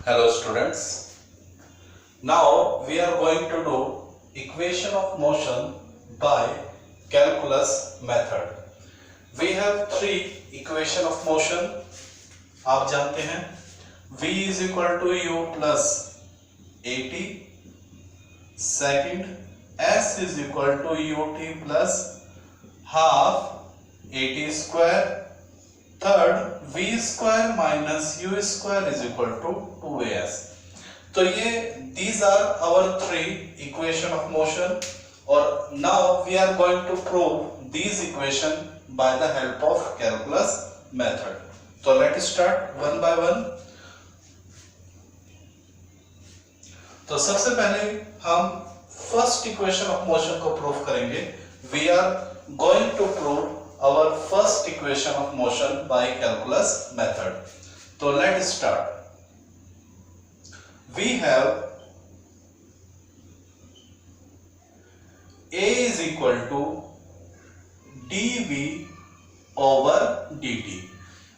Hello students. Now we are going to do equation of motion by calculus method. We have three equation of motion. आप जानते हैं v is equal to u plus at, second s is equal to ut plus half at square, third v square minus u square is equal to 2as. तो ये these are our three equation of motion और now we are going to prove these equation by the help of calculus method. तो let's start one by one. तो सबसे पहले हम first equation of motion को prove करेंगे. We are going to prove our first equation of motion by calculus method. So let's start. We have A is equal to dv over dt.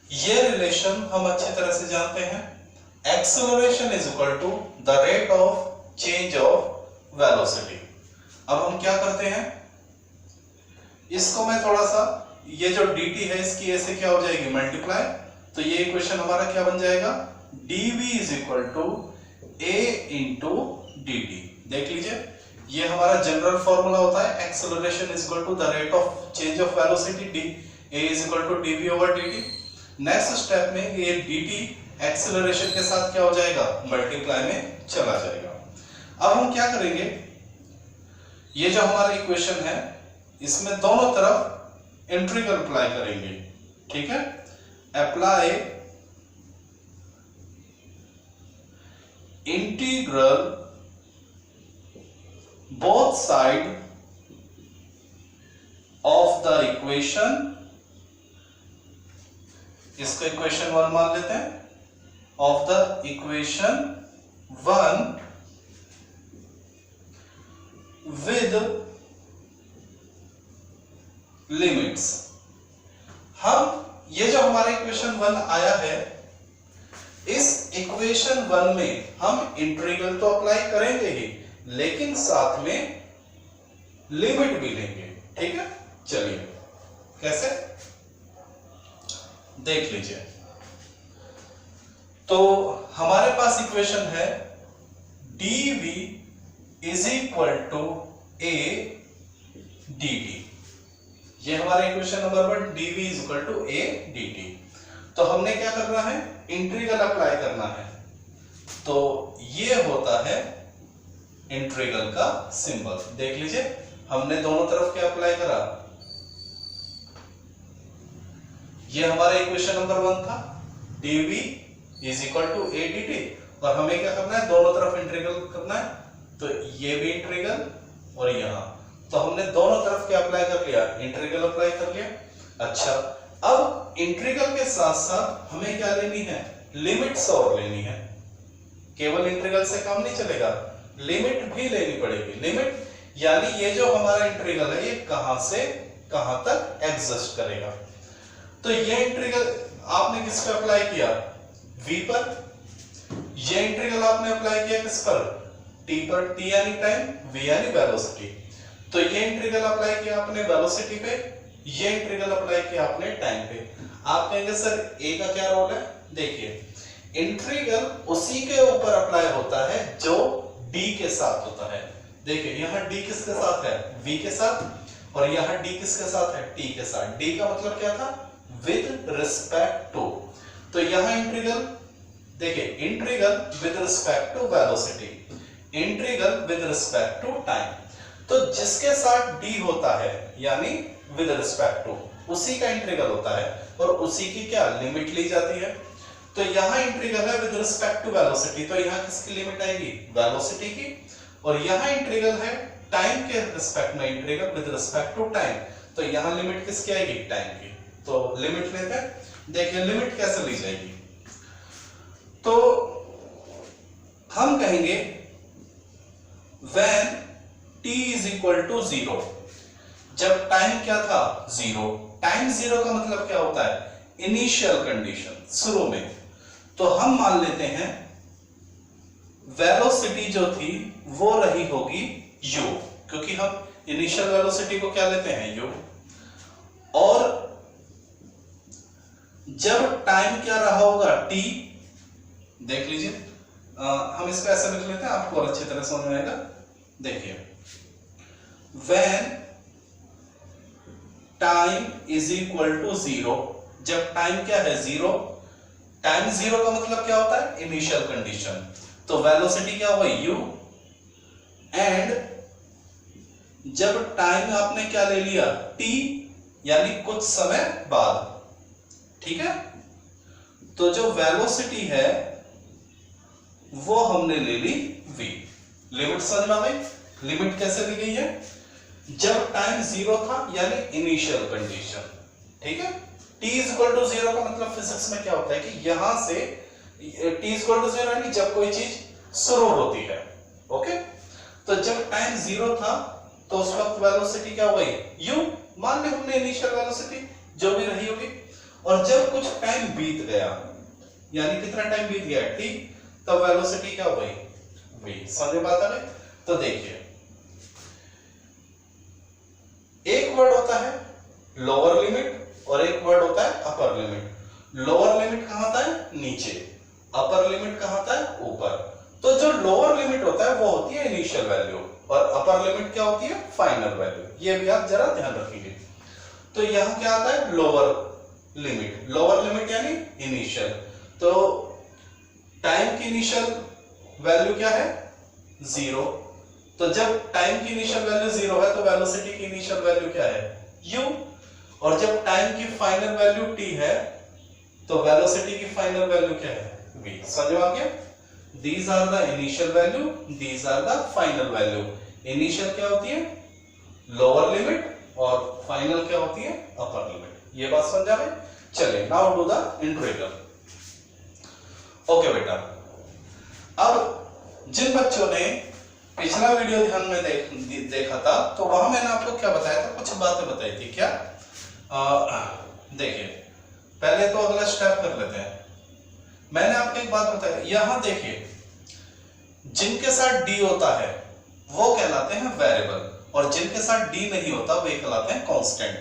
ये relation हम अच्छी तरह से जानते हैं. Acceleration is equal to the rate of change of velocity. अब हम क्या करते हैं, इसको मैं थोड़ा सा, ये जो dt है इसकी ऐसे क्या हो जाएगी मल्टीप्लाई. तो ये इक्वेशन हमारा क्या बन जाएगा, dv is equal to a into dt. देख लीजिए, ये हमारा जनरल फॉर्मूला होता है. Acceleration is equal to the rate of change of velocity, d a is equal to dv over dt. Next step में ये dt एक्सेलरेशन के साथ क्या हो जाएगा, मल्टीप्लाई में चला जाएगा. अब हम क्या करेंगे, ये जो हमारा इक्वेशन है इसमें दोनों तरफ इंटीग्रल अप्लाई करेंगे. ठीक है, apply integral both side of the equation. इसको इक्वेशन 1 मान लेते हैं. Of the equation 1 with limits. हम ये जो हमारा इक्वेशन 1 आया है, इस इक्वेशन 1 में हम इंटीग्रल तो अप्लाई करेंगे ही, लेकिन साथ में लिमिट भी लेंगे. ठीक है, चलिए कैसे देख लीजिए. तो हमारे पास इक्वेशन है dv is equal to a dt. ये हमारा equation number 1, dv is equal to a dt. तो हमने क्या करना है, इंटीग्रल अप्लाई करना है. तो ये होता है इंटीग्रल का सिंबल. देख लीजिए, हमने दोनों तरफ क्या अप्लाई करा. ये हमारा इक्वेशन नंबर 1 था, dv is equal to a dt, और हमें क्या करना है, दोनों तरफ इंटीग्रल करना है. तो ये भी इंटीग्रल और यहां, तो हमने दोनों तरफ क्या अप्लाई कर लिया, इंटीग्रल अप्लाई कर लिया. अच्छा, अब इंटीग्रल के साथ साथ हमें क्या लेनी है, लिमिट्स और लेनी है. केवल इंटीग्रल से काम नहीं चलेगा, लिमिट भी लेनी पड़ेगी. लिमिट यानी ये जो हमारा इंटीग्रल है ये कहां से कहां तक एग्जिस्ट करेगा. तो ये इंटीग्रल आपने किस पे अप्लाई किया, v पर. ये इंटीग्रल आपने अप्लाई किया किस पर, t पर. t यानी टाइम, v यानी वेलोसिटी. तो ये इंटीग्रल अप्लाई किया आपने वेलोसिटी पे, ये इंटीग्रल अप्लाई किया आपने टाइम पे. आप कहेंगे सर a का क्या रोल है. देखिए, इंटीग्रल उसी के ऊपर अप्लाई होता है जो d के साथ होता है. देखिए यहाँ d किसके साथ है, v के साथ, और यहाँ d किसके साथ है, t के साथ. d का मतलब क्या था, विद रिस्पेक्ट टू. तो यहाँ इंटीग्रल देखिए, integral with respect to velocity, integral with respect to time. तो जिसके साथ d होता है यानी विद रिस्पेक्ट टू, उसी का इंटीग्रल होता है और उसी की क्या लिमिट ली जाती है. तो यहाँ इंटीग्रल है विद रिस्पेक्ट टू वेलोसिटी, तो यहाँ किसकी लिमिट आएगी, वेलोसिटी की. और यहाँ इंटीग्रल है टाइम के रिस्पेक्ट में, integral with respect to time, तो यहाँ लिमिट किसकी आएगी, टाइम की. तो लिमिट लेते हैं. देखिए लिमिट कैसे ली जाएगी. तो हम कहेंगे when t is equal to 0, जब टाइम क्या था, 0. टाइम 0 का मतलब क्या होता है, इनिशियल कंडीशन, शुरू में. तो हम मान लेते हैं वेलोसिटी जो थी वो रही होगी u, क्योंकि हम इनिशियल वेलोसिटी को क्या लेते हैं u, और जब टाइम क्या रहा होगा t, देख लीजिए हम इसको ऐसे लिख लेते हैं, आपको और अच्छी तरह समझ में आएगा। देखिए when time is equal to 0, जब टाइम क्या है 0, टाइम 0 का मतलब क्या होता है इनिशियल कंडीशन, तो वेलोसिटी क्या होगा u, एंड जब टाइम आपने क्या ले लिया t, यानी कुछ समय बाद, ठीक है, तो जो वेलोसिटी है वो हमने ले ली v। लिमिट समझ में आ गई? लिमिट कैसे ली गई है, जब टाइम 0 था यानी इनिशियल कंडीशन, ठीक है। t इज इक्वल टू 0 का मतलब फिजिक्स में क्या होता है कि यहां से t इज इक्वल टू 0 यानी जब कोई चीज शुरू होती है, ओके। तो जब टाइम 0 था तो उस वक्त वेलोसिटी क्या हो गई u, मान ली हमने इनिशियल वेलोसिटी जो भी रही होगी, और जब कुछ टाइम बीत गया यानी कितना टाइम बीत गया t, तब वेलोसिटी क्या हो गई v। समझ में आता है? तो देखिए एक वर्ड होता है लोअर लिमिट और एक वर्ड होता है अपर लिमिट। लोअर लिमिट कहां होता है नीचे, अपर लिमिट कहां होता है ऊपर। तो जो लोअर लिमिट होता है वो होती है इनिशियल वैल्यू, और अपर लिमिट क्या होती है फाइनल वैल्यू। ये भी आप जरा ध्यान रखिए। तो यहां क्या आता है लोअर लिमिट, लोअर लिमिट यानी इनिशियल। तो टाइम की इनिशियल वैल्यू क्या है 0, तो जब टाइम की इनिशियल वैल्यू 0 है तो वेलोसिटी की इनिशियल वैल्यू क्या है u, और जब टाइम की फाइनल वैल्यू t है तो वेलोसिटी की फाइनल वैल्यू क्या है v। समझ में आ गया? These are the initial value, these are the final value। Initial क्या होती है लोअर लिमिट और फाइनल क्या होती है अपर लिमिट। ये बात समझा में? चलिए now do the integral. Okay बेटा, अब जिन बच्चों ने पिछला वीडियो ध्यान में देखा था तो वहां मैंने आपको क्या बताया था, कुछ बातें बताई थी। क्या? देखिए पहले तो अगला स्टेप कर लेते हैं। मैंने आपको एक बात बताई, यहां देखिए जिनके साथ d होता है वो कहलाते हैं वेरिएबल, और जिनके साथ d नहीं होता वे कहलाते हैं कांस्टेंट।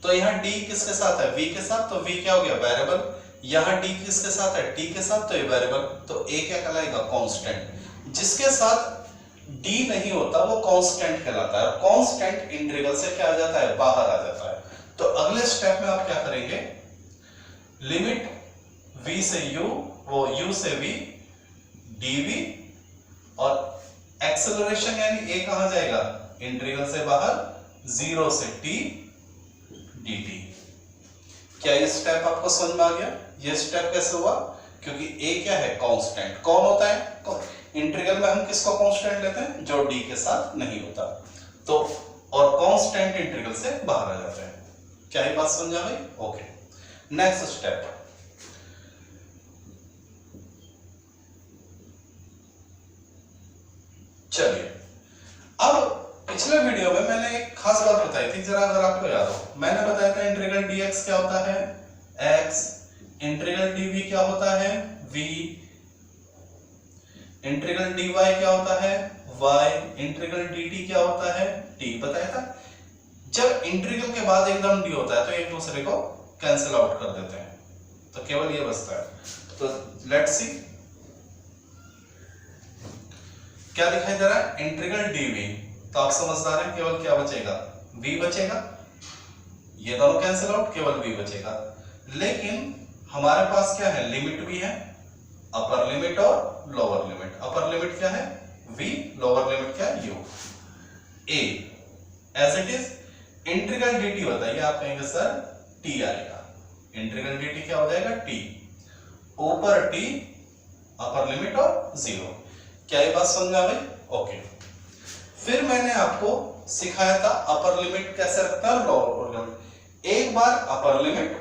तो यहाँ d किसके साथ है v के साथ, तो v क्या हो गया वेरिएबल। यहाँ d किसके साथ है t के साथ, तो ये वेरिएबल, तो a क्या कहलाएगा कांस्टेंट। जिसके साथ d नहीं होता वो कांस्टेंट कहलाता है। कांस्टेंट इंटीग्रल से क्या आ जाता है बाहर आ जाता है। तो अगले स्टेप में आप क्या करेंगे, लिमिट v से u, वो u से v dv, और एक्सेलरेशन यानी a कहां जाएगा इंटीग्रल से बाहर 0 से t dt। क्या ये स्टेप आपको समझ में आ गया? ये स्टेप कैसे हुआ? क्योंकि a क्या है कांस्टेंट। कौन होता है इंटीग्रल में हम किसको कांस्टेंट लेते हैं जो d के साथ नहीं होता, तो और कांस्टेंट इंटीग्रल से बाहर आ जाते हैं। क्या ये बात समझ आ गई? Okay next step. चलिए अब पिछले वीडियो में मैंने एक खास बात बताई थी, जरा अगर आपको याद हो, मैंने बताया था इंटीग्रल dx क्या होता है x, इंटीग्रल dv क्या होता है v, इंटीग्रल dy क्या होता है y, इंटीग्रल dt क्या होता है t। बताया था जब इंटीग्रल के बाद एकदम d होता है तो एक दूसरे को कैंसिल आउट कर देते हैं, तो केवल ये बचता है। तो लेट्स सी क्या दिखाई दे रहा है इंटीग्रल dv, तो आप समझदार हैं, केवल क्या बचेगा v बचेगा, ये दोनों कैंसिल आउट, केवल v बचेगा। लेकिन हमारे पास क्या है लिमिट भी है, अपर लिमिट और लोअर लिमिट। अपर लिमिट क्या है v, लोअर लिमिट क्या है u। a as it is integral dt बताइए, आप कहेंगे सर t आएगा, इंटीग्रल dt क्या हो जाएगा t, ऊपर t, अपर लिमिट और 0। क्या ये बात समझ में आ गई? ओके। फिर मैंने आपको सिखाया था अपर लिमिट कैसे रखता है, लोअर लिमिट। एक बार अपर लिमिट,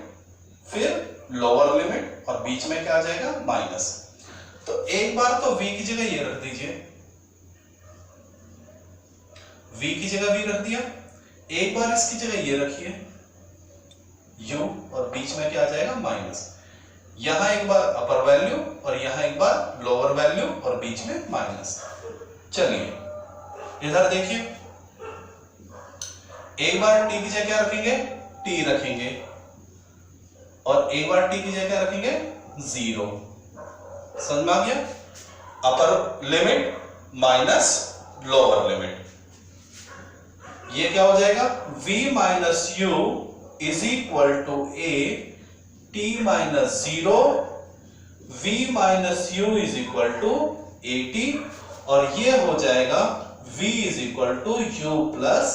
फिर लोअर लिमिट, और बीच में क्या आ जाएगा माइनस। तो एक बार तो v की जगह ये रख दीजिए, v की जगह v रख दिया। एक बार इसकी जगह ये रखिए u, और बीच में क्या आ जाएगा माइनस। यहां एक बार अपर वैल्यू और यहां एक बार लोअर वैल्यू और बीच में माइनस। चलिए इधर देखिए, एक बार टी की जगह रखेंगे टी रखेंगे और एक बार टी की जगह रखेंगे 0। समझ में आ गया? Upper limit minus lower limit, ये क्या हो जाएगा? v minus u is equal to a t minus 0, v minus u is equal to a t, और ये हो जाएगा v is equal to u plus,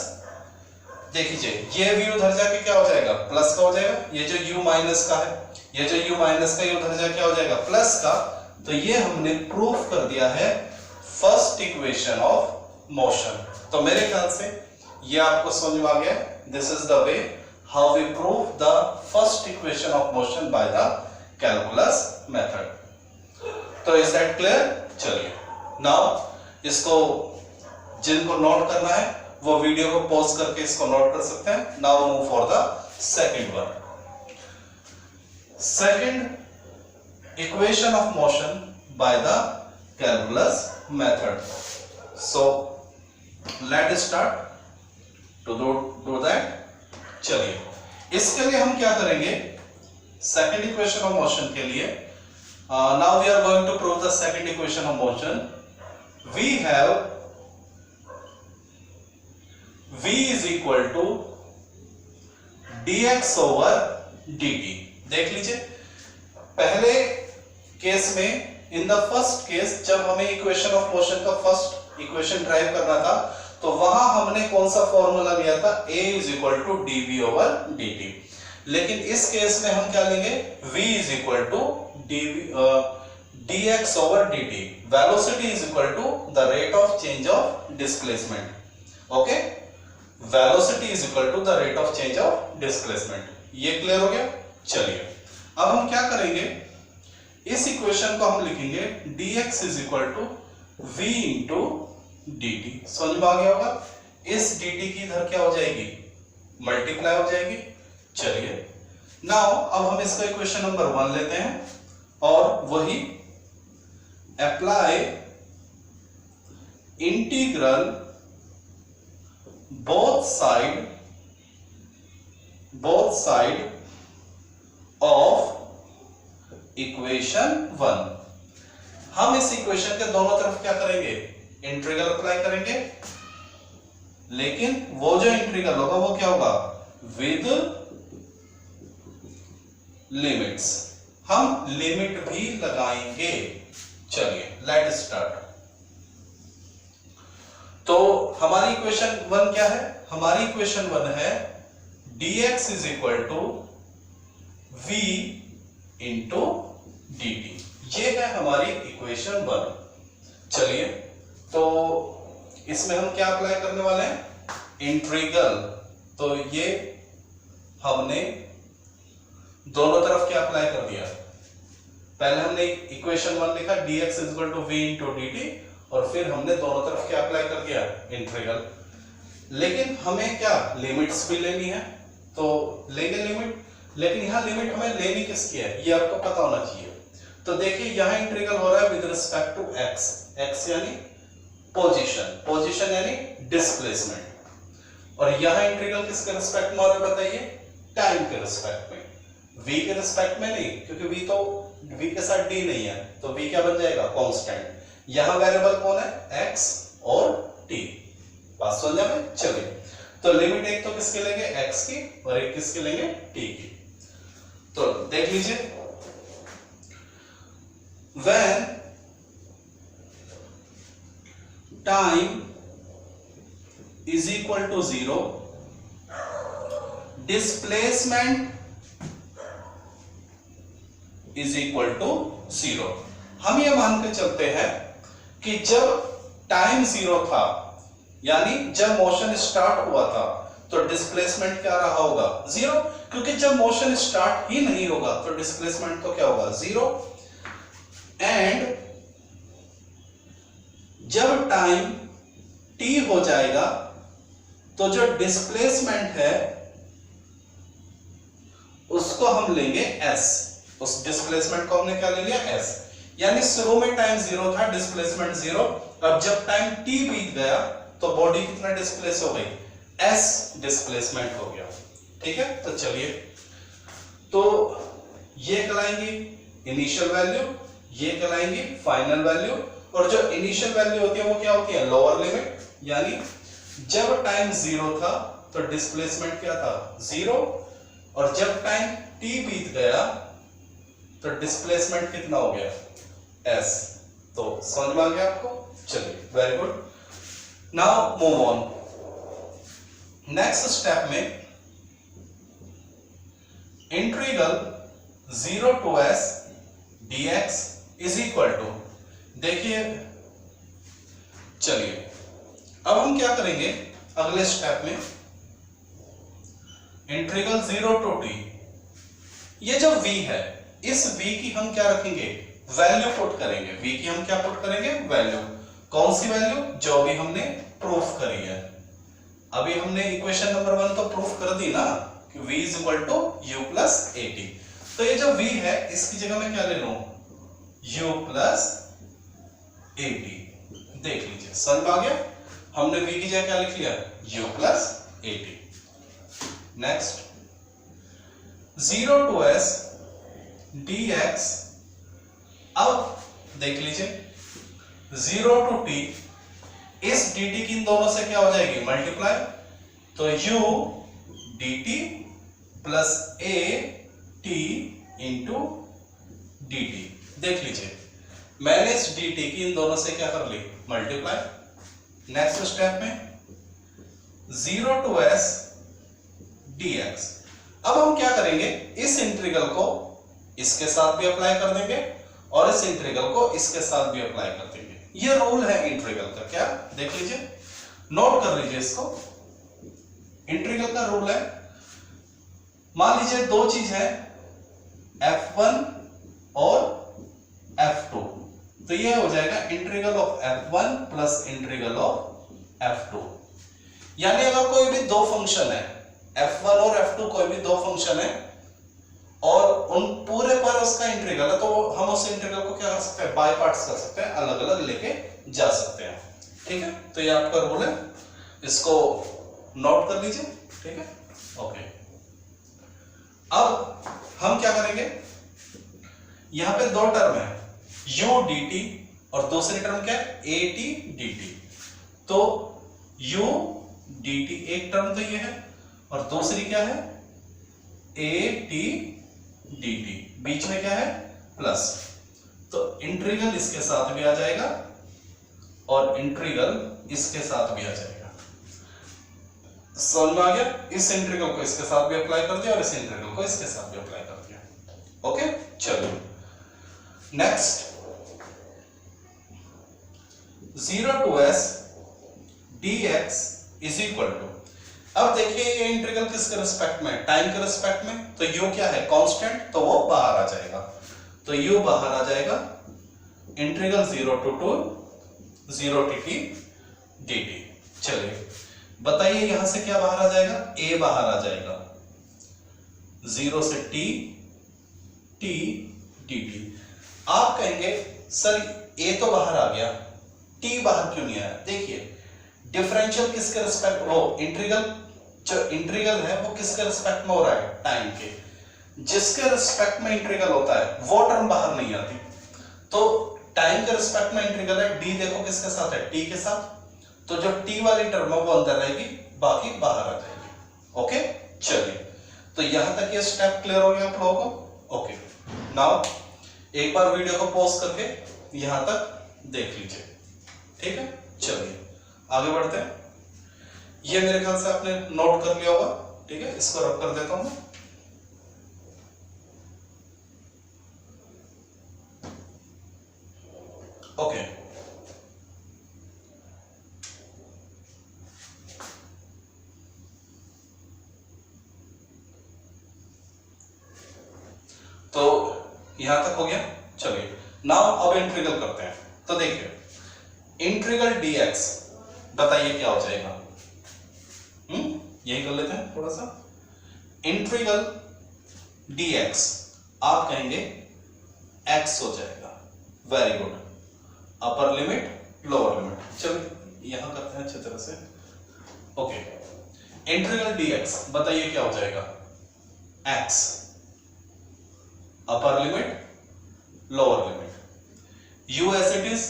देखिए ये v उधर जाके क्या हो जाएगा? प्लस का हो जाएगा। ये जो u माइनस का है, ये जो u माइनस का, ये उधर जाके क्या हो जाएगा? प्लस का। तो ये हमने प्रूफ कर दिया है फर्स्ट इक्वेशन ऑफ मोशन। तो मेरे ख्याल से ये आपको समझ में आ गया। This is the way how we prove the first equation of motion by the calculus method. तो इज दैट क्लियर? चलिए नाउ इसको जिनको नोट करना है वो वीडियो को पॉज करके इसको नोट कर सकते हैं। Now move for the second one. Second equation of motion by the calculus method. So let start to do that. चलिए इसके लिए हम क्या करेंगे? सेकंड इक्वेशन ऑफ मोशन के लिए now we are going to prove the second equation of motion. We have v is equal to dx over dt। देख लीजिए, पहले केस में, इन द फर्स्ट केस, जब हमें इक्वेशन ऑफ मोशन का first equation drive करना था तो वहां हमने कौन सा फॉर्मूला लिया था? a is equal to dv over dt। लेकिन इस केस में हम क्या लेंगे? v is equal to dx over dt। Velocity is equal to the rate of change of displacement। Okay, velocity is equal to the rate of change of displacement. ये clear हो गया? चलिए अब हम क्या करेंगे? इस इक्वेशन को हम लिखेंगे dx is equal to v into dt। समझ में आ गया होगा? इस dt की इधर क्या हो जाएगी? मल्टीप्लाई हो जाएगी। चलिए नाउ अब हम इसका इक्वेशन नंबर 1 लेते हैं और वही apply integral both side of equation 1। हम इस इक्वेशन के दोनों तरफ क्या करेंगे? इंटीग्रल अप्लाई करेंगे, लेकिन वो जो इंटीग्रल होगा वो क्या होगा? With limits. हम लिमिट भी लगाएंगे। चलिए लेट स्टार्ट। तो हमारी इक्वेशन 1 क्या है? हमारी इक्वेशन 1 है dx is equal to v into dt। ये है हमारी इक्वेशन 1। चलिए तो इसमें हम क्या अप्लाई करने वाले हैं? इंटीग्रल। तो ये हमने दोनों तरफ क्या अप्लाई कर दिया? पहले हमने इक्वेशन 1 लिखा dx is equal to v into dt, और फिर हमने दोनों तरफ क्या अप्लाई कर दिया? इंटीग्रल। लेकिन हमें क्या लिमिट्स भी लेनी है, तो लेंगे लिमिट। लेकिन यहां लिमिट हमें लेनी किसकी है ये आपको पता होना चाहिए। तो देखिए यहां इंटीग्रल हो रहा है with respect to x। x यानी पोजीशन, पोजीशन यानी डिस्प्लेसमेंट। और यहां इंटीग्रल किसके रिस्पेक्ट में हो रहा है बताइए? टाइम के रिस्पेक्ट में, v के रिस्पेक्ट में नहीं, क्योंकि v तो v के साथ d नहीं है, तो v क्या बन जाएगा? कांस्टेंट। यहां वेरिएबल कौन है? x और t। बात समझ में? चलिए तो लिमिट एक तो किसके लेंगे? x की, और एक किसके लेंगे? t की। तो देख लीजिए, when time is equal to 0, displacement is equal to 0। हम ये मान के चलते हैं कि जब टाइम 0 था, यानी जब मोशन स्टार्ट हुआ था, तो डिस्प्लेसमेंट क्या रहा होगा? 0। क्योंकि जब मोशन स्टार्ट ही नहीं होगा तो डिस्प्लेसमेंट तो क्या होगा? 0। एंड जब टाइम t हो जाएगा तो जो डिस्प्लेसमेंट है उसको हम लेंगे s। उस डिस्प्लेसमेंट को हमने क्या ले लिया s, यानी शुरू में टाइम 0 था, डिस्प्लेसमेंट 0। अब जब टाइम t बीत गया तो बॉडी कितना डिस्प्लेस हो गई, s डिस्प्लेसमेंट हो गया। ठीक है, तो चलिए, तो ये कहलाएंगी इनिशियल वैल्यू, ये कहलाएंगी फाइनल वैल्यू। और जो इनिशियल वैल्यू होती है वो क्या होती है, लोअर लिमिट, यानी जब टाइम 0 था तो डिस्प्लेसमेंट क्या था, 0, और जब टाइम t बीत गया तो डिस्प्लेसमेंट कितना हो गया, s। तो समझ में आ गया आपको, चलिए very good. Now move on, next step में integral 0 to s dx is equal to, देखिए चलिए अब हम क्या करेंगे अगले स्टेप में, इंटीग्रल 0 to t, ये जो v है इस v की हम क्या रखेंगे, वैल्यू पुट करेंगे। v की हम क्या पुट करेंगे, वैल्यू। कौन सी वैल्यू, जो भी हमने प्रूफ करी है। अभी हमने इक्वेशन नंबर 1 तो प्रूफ कर दी ना कि v is equal to u plus at। तो ये जो v है इसकी जगह मैं क्या ले लूं, u प्लस at। देख लीजिए समझ में आ गया, हमने v की जगह क्या लिख लिया, u plus at। Next 0 to s dx, अब देख लीजिए 0 to t, इस dt की इन दोनों से क्या हो जाएगी, मल्टीप्लाई, तो u dt plus a t into dt। देख लीजिए मैंने इस dt की इन दोनों से क्या कर ली, मल्टीप्लाई। नेक्स्ट स्टेप में 0 to s dx, अब हम क्या करेंगे, इस इंटीग्रल को इसके साथ भी अप्लाई कर देंगे और इस इंटीग्रल को इसके साथ भी अप्लाई कर देंगे। ये रूल है इंटीग्रल का, क्या देख लीजिए, नोट कर लीजिए इसको। इंटीग्रल का रूल है, मान लीजिए दो चीज है f1 और f2, तो ये हो जाएगा integral of f1 plus integral of f2। यानी अगर कोई भी दो फंक्शन है, f1 और f2 कोई भी दो फंक्शन है और उन पूरे पर उसका इंटीग्रल है, तो हम उस इंटीग्रल को क्या कर सकते हैं, बाय पार्ट्स कर सकते हैं, अलग अलग लेके जा सकते हैं। ठीक है, तो ये आपका रूल है, इसको नोट कर लीजिए। ठीक है, ओके। अब हम क्या करेंगे, यहां पे दो टर्म है u dt और दूसरी टर्म क्या है, at dt। तो u dt एक टर्म तो ये है और दूसरी क्या है, at dt, बीच में क्या है, प्लस। तो इंटीग्रल इसके साथ भी आ जाएगा और इंटीग्रल इसके साथ भी आ जाएगा। समझ में आ गया, इस इंटीग्रल को इसके साथ भी अप्लाई कर दिया और इस इंटीग्रल को इसके साथ भी अप्लाई कर दिया। ओके, चलिए next 0 to s dx is equal to, अब देखिए ये इंटीग्रल किसके रिस्पेक्ट में, टाइम के रिस्पेक्ट में, तो u क्या है, कांस्टेंट, तो वो बाहर आ जाएगा, तो u बाहर आ जाएगा। Integral 0 to 0 dt dt। चलिए बताइए यहां से क्या बाहर आ जाएगा, a बाहर आ जाएगा, 0 से t dt। आप कहेंगे सर a तो बाहर आ गया, t बाहर क्यों नहीं आया। देखिए डिफरेंशियल किसके रिस्पेक्ट, वो इंटीग्रल, जो इंटीग्रल है वो किसके रिस्पेक्ट में हो रहा है, टाइम के। जिसके रिस्पेक्ट में इंटीग्रल होता है वो टर्म बाहर नहीं आती, तो टाइम के रिस्पेक्ट में इंटीग्रल है, d देखो किसके साथ है, t के साथ, तो जो t वाली टर्म है वो अंदर रहेगी, बाकी बाहर आ जाएगी। ओके, चलिए तो यहां तक ये स्टेप क्लियर हो गया आप लोगों को। ओके, नाउ एक बार वीडियो को पॉज करके यहां तक देख लीजिए। ठीक है, चलिए आगे बढ़ते हैं। ये मेरे ख्याल से आपने नोट कर लिया होगा। ठीक है, इसको रब कर देता हूं। ओके, तो यहां तक हो गया। चलिए नाउ अब इंटीग्रल करते हैं। तो देखिए इंटीग्रल dx बताइए क्या हो जाएगा, यही कर लेते हैं थोड़ा सा। इंटीग्रल dx आप कहेंगे x हो जाएगा। वेरी गुड, अपर लिमिट लोअर लिमिट। चलिए यहां करते हैं अच्छी तरह से। ओके, इंटीग्रल dx बताइए क्या हो जाएगा, x upper limit lower limit. u as it is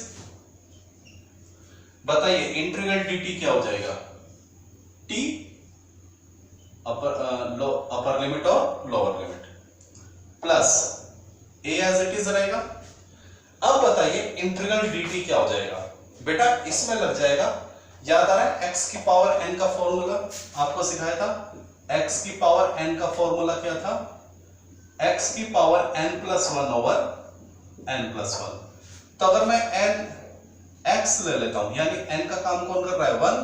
बताइए इंटीग्रल dt क्या हो जाएगा, t अपर लिमिट और lower limit plus a as it is रहेगा। अब बताइए इंटीग्रल dt क्या हो जाएगा। बेटा इसमें लग जाएगा, याद आ रहा है x की पावर n का फॉर्मूला आपको सिखाया था। x की पावर n का फॉर्मूला क्या था, x की पावर n+1 ओवर n+1। तो अगर मैं n x ले लेता हूं, यानी n का काम कौन कर रहा है, 1,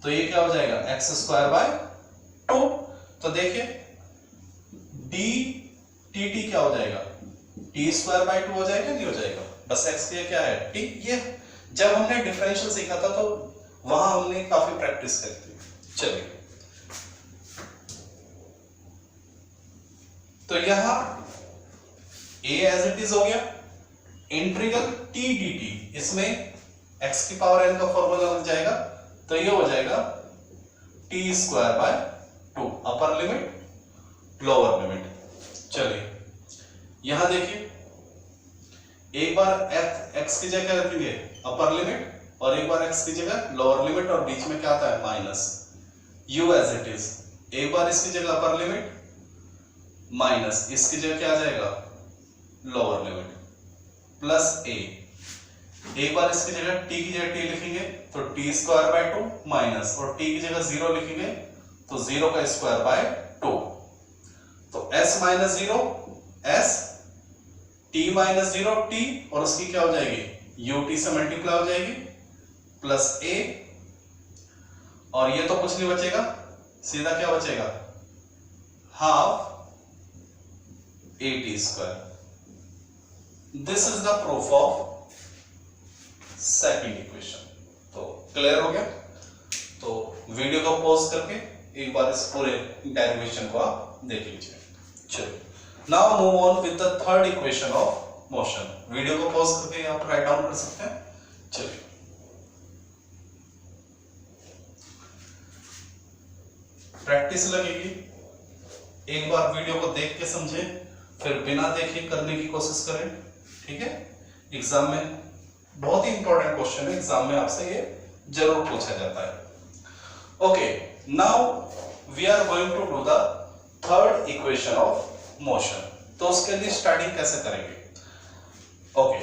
तो ये क्या हो जाएगा x²/2। तो देखिए dt क्या हो जाएगा, t²/2 हो जाएगा, नहीं हो जाएगा। बस x के क्या है t। ये जब हमने डिफरेंशियल सीखा था तो वहां हमने काफी प्रैक्टिस करी थी। चलिए तो यहां a एज इट इज हो गया, इंटीग्रल t dt, इसमें x की पावर n का फॉर्मूला लग जाएगा, तो ये हो जाएगा t²/2 अपर लिमिट लोअर लिमिट। चलिए यहां देखिए, एक बार x की जगह रखेंगे अपर लिमिट और एक बार x की जगह लोअर लिमिट, और बीच में क्या आता है minus. u as it is, एक बार इसकी जगह अपर लिमिट माइनस, इसकी जगह क्या आ जाएगा लोअर लिमिट प्लस a। एक बार इसकी जगह t की जगह t लिखेंगे तो t²/2 माइनस, और t की जगह 0 लिखेंगे तो 0² तो s - 0 s, t - 0 t, और उसकी क्या हो जाएगी ut से मल्टीप्लाई हो जाएगी प्लस a, और ये तो कुछ नहीं बचेगा, सीधा क्या बचेगा half at²। This is the proof of second equation. तो क्लियर हो गया। तो वीडियो को पॉज करके एक बार इस पूरे डेरिवेशन को आप देख लीजिए। चलिए now move on with the third equation of motion. Video को पॉज करके आप राइट डाउन कर सकते हैं। चलिए प्रैक्टिस लगेगी, एक बार वीडियो को देख के समझें, फिर बिना देखे करने की कोशिश करें, ठीक है। एग्जाम में बहुत ही इंपॉर्टेंट क्वेश्चन है, एग्जाम में आपसे ये जरूर पूछा जाता है। Okay, now we are going to do the third equation of motion. तो उसके लिए स्टार्टिंग कैसे करेंगे। Okay,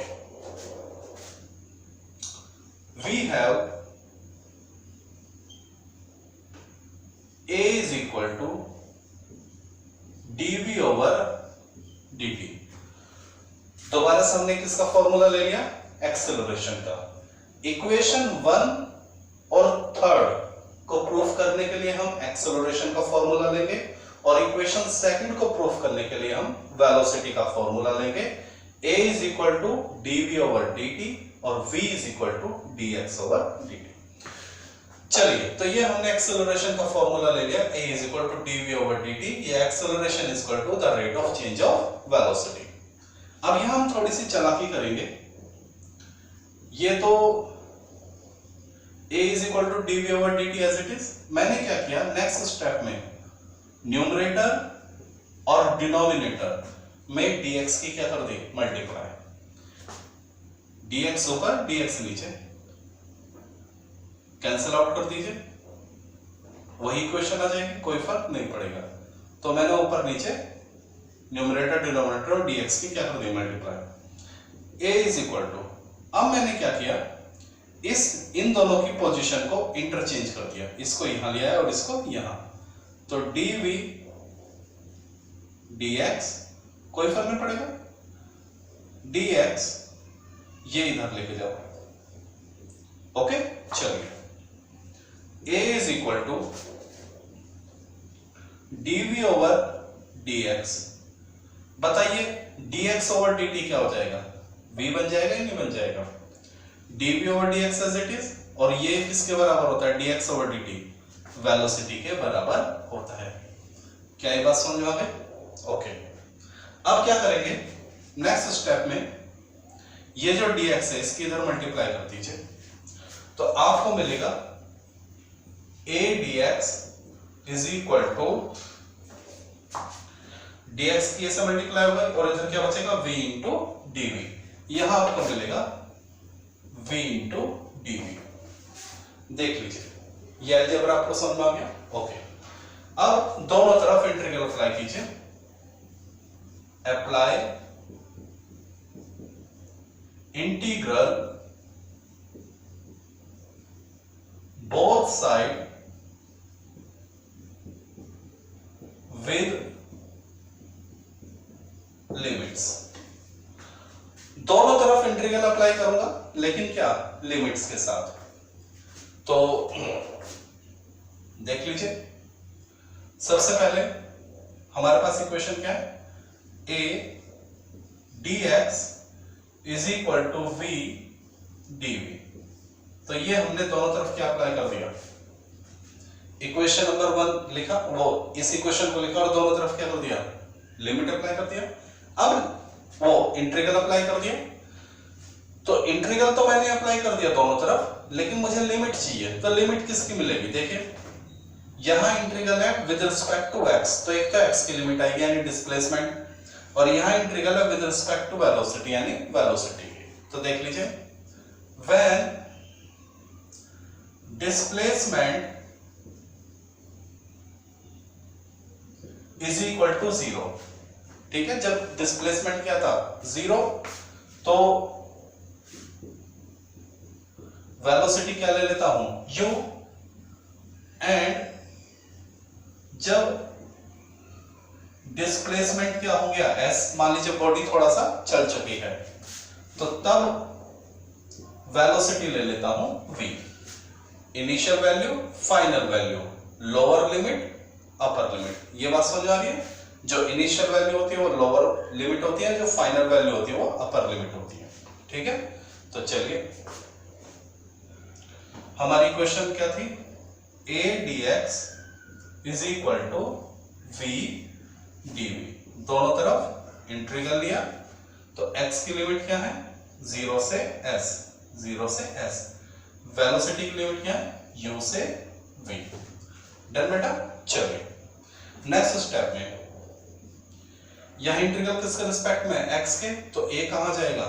we have a is equal to dv over dt। दोबारा से हमने किसका फॉर्मूला ले लिया, एक्सेलरेशन का। इक्वेशन 1 और 3 को प्रूफ करने के लिए हम एक्सेलरेशन का फॉर्मूला लेंगे, और इक्वेशन 2 को प्रूफ करने के लिए हम वेलोसिटी का फॉर्मूला लेंगे। a is equal to dv over dt और v is equal to dx over dt। चलिए तो ये हमने एक्सेलरेशन का फॉर्मूला ले लिया, a is equal to dv over dt। ये acceleration is equal to the rate of change of velocity। अब यहां हम थोड़ी सी चालाकी करेंगे। ये तो a is equal to dv over dt as it is। मैंने क्या किया, नेक्स्ट स्टेप में न्यूमरेटर और डिनोमिनेटर में dx की क्या कर दी, मल्टीप्लाई। dx ऊपर dx नीचे, कैंसिल आउट कर दीजिए, वही इक्वेशन आ जाएगी, कोई फर्क नहीं पड़ेगा। तो मैंने ऊपर नीचे न्यूमरेटर डिनोमिनेटर और dx की क्या कर दी, multiply. a is equal to, अब मैंने क्या किया, इन दोनों की पोजीशन को इंटरचेंज कर दिया, इसको यहां लिया है और इसको यहां। तो dv dx कोई फर्क नहीं पड़ेगा, dx ये इधर लेके जाओ। ओके, चलिए a is equal to dv over dx। बताइए dx over dt क्या हो जाएगा, v बन जाएगा या नहीं बन जाएगा, dv over dx as it is। और ये किसके बराबर होता है, dx over dt वेलोसिटी के बराबर होता है। क्या ये बात समझ में आ गई। ओके, अब क्या करेंगे, नेक्स्ट स्टेप में ये जो dx है इसकी इधर मल्टीप्लाई कर दीजिए, तो आपको मिलेगा a dx is equal to dx की ऐसे मल्टीप्लाई होगा और इधर क्या बचेगा v इंटू dv। यहां आपको मिलेगा v इंटू dv। देख लीजिए ये अलजेब्रा आपको समझ में आ गया। ओके, अब दोनों तरफ इंटीग्रल अप्लाई कीजिए। Apply integral both side with limits. दोनों तरफ इंटीग्रल अप्लाई करूंगा लेकिन क्या, लिमिट्स के साथ। तो देख लीजिए, सबसे पहले हमारे पास इक्वेशन क्या है, a dx is equal to v dv। तो ये हमने दोनों तरफ क्या अप्लाई कर दिया, इक्वेशन नंबर 1 लिखा, वो इस इक्वेशन को लिखा और दोनों तरफ क्या कर दिया, लिमिट अप्लाई कर दिया। अब वो इंटीग्रल अप्लाई कर दिया, तो इंटीग्रल तो मैंने अप्लाई कर दिया दोनों तरफ, लेकिन मुझे लिमिट चाहिए। तो लिमिट किसकी मिलेगी, देखिए यहां इंटीग्रल है विद रिस्पेक्ट टू x, तो एक तो x की लिमिट आएगी यानी डिस्प्लेसमेंट, और यहां इंटीग्रल है विद रिस्पेक्ट टू वेलोसिटी यानी वेलोसिटी की। तो देख लीजिए, when displacement is equal to 0, ठीक है, जब डिस्प्लेसमेंट क्या था 0, तो वेलोसिटी क्या ले लेता हूं u, एंड जब डिस्प्लेसमेंट क्या हो गया s, मान लीजिए बॉडी थोड़ा सा चल चुकी है, तो तब वेलोसिटी ले लेता हूं v। Initial value, final value, lower limit, upper limit. ये बात समझ आ रही है, जो इनिशियल वैल्यू होती है वो लोअर लिमिट होती है, जो फाइनल वैल्यू होती है वो अपर लिमिट होती है। ठीक है, तो चलिए हमारी क्वेश्चन क्या थी, a dx is equal to v dv। दोनों तरफ इंटीग्रल लिया, तो x की लिमिट क्या है 0 से s, 0 से s। वेलोसिटी की लिमिट क्या है u से v। डन बेटा। चलिए नेक्स्ट स्टेप में, यह इंटीग्रल किसके रिस्पेक्ट में है, x के, तो a कहां जाएगा,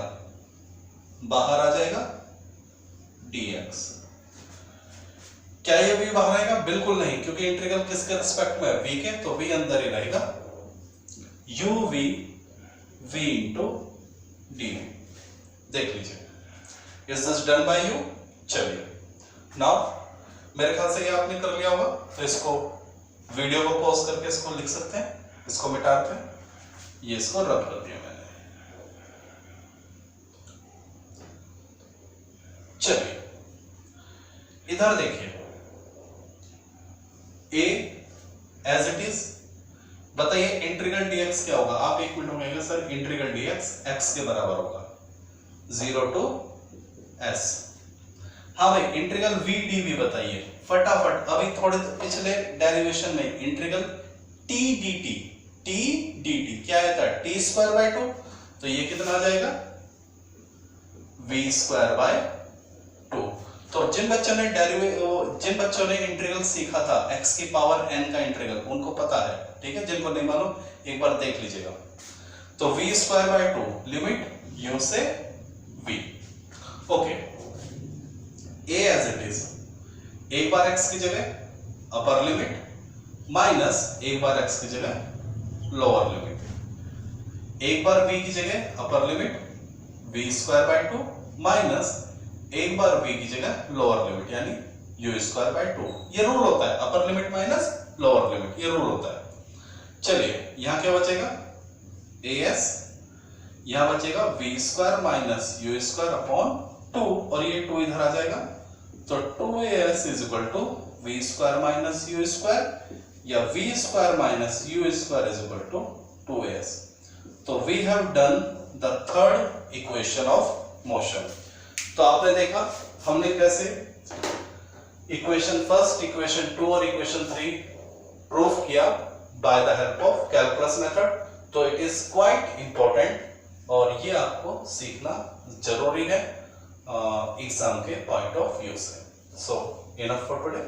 बाहर आ जाएगा dx। क्या ये v बाहर आएगा, बिल्कुल नहीं, क्योंकि इंटीग्रल किसके रिस्पेक्ट में है, v के, तो v अंदर ही रहेगा, uv v इंटू dv। देख लीजिए, is this done by you. चलिए नाउ मेरे ख्याल से ये आपने कर लिया होगा, तो इसको वीडियो को पॉज करके इसको लिख सकते हैं, इसको मिटाते हैं, ये इसको रब कर दिया मैंने। चलिए इधर देखिए, a एज इट इज, बताइए इंटीग्रल dx क्या होगा। आप एक मिनट में कहेंगे सर इंटीग्रल dx x के बराबर होगा 0 टू s। हाँ भाई, इंटीग्रल v dv बताइए फटाफट। अभी थोड़े पिछले डेरिवेशन में इंटीग्रल t dt क्या आता है, t स्क्वायर बाय 2, तो ये कितना आ जाएगा v स्क्वायर बाय 2। तो जिन बच्चों ने इंटीग्रल सीखा था x की पावर n का इंटीग्रल, उनको पता है, ठीक है। जिनको नहीं मालूम एक बार देख लीजिएगा। तो v square by 2 limit u से v। Okay, a as it is, एक बार x की जगह अपर लिमिट माइनस एक बार x की जगह लोअर लिमिट, एक बार v की जगह upper limit v square by 2 minus एक बार v की जगह लोअर लिमिट यानी u स्क्वायर बाय 2। ये रूल होता है, upper limit minus lower limit, ये रूल होता है। चलिए यहां क्या बचेगा, as, यहां बचेगा v square minus u square upon 2, और ये 2 इधर आ जाएगा, तो 2as is equal to v square minus u square, या v square minus u square is equal to 2as। तो we have done the third equation of motion. तो आपने देखा हमने कैसे इक्वेशन फर्स्ट, इक्वेशन 2 और इक्वेशन 3 प्रूफ किया by the help of calculus method. तो इट इज क्वाइट इंपॉर्टेंट, और ये आपको सीखना जरूरी है एग्जाम के पॉइंट ऑफ व्यू से। सो इनफ फॉर टुडे।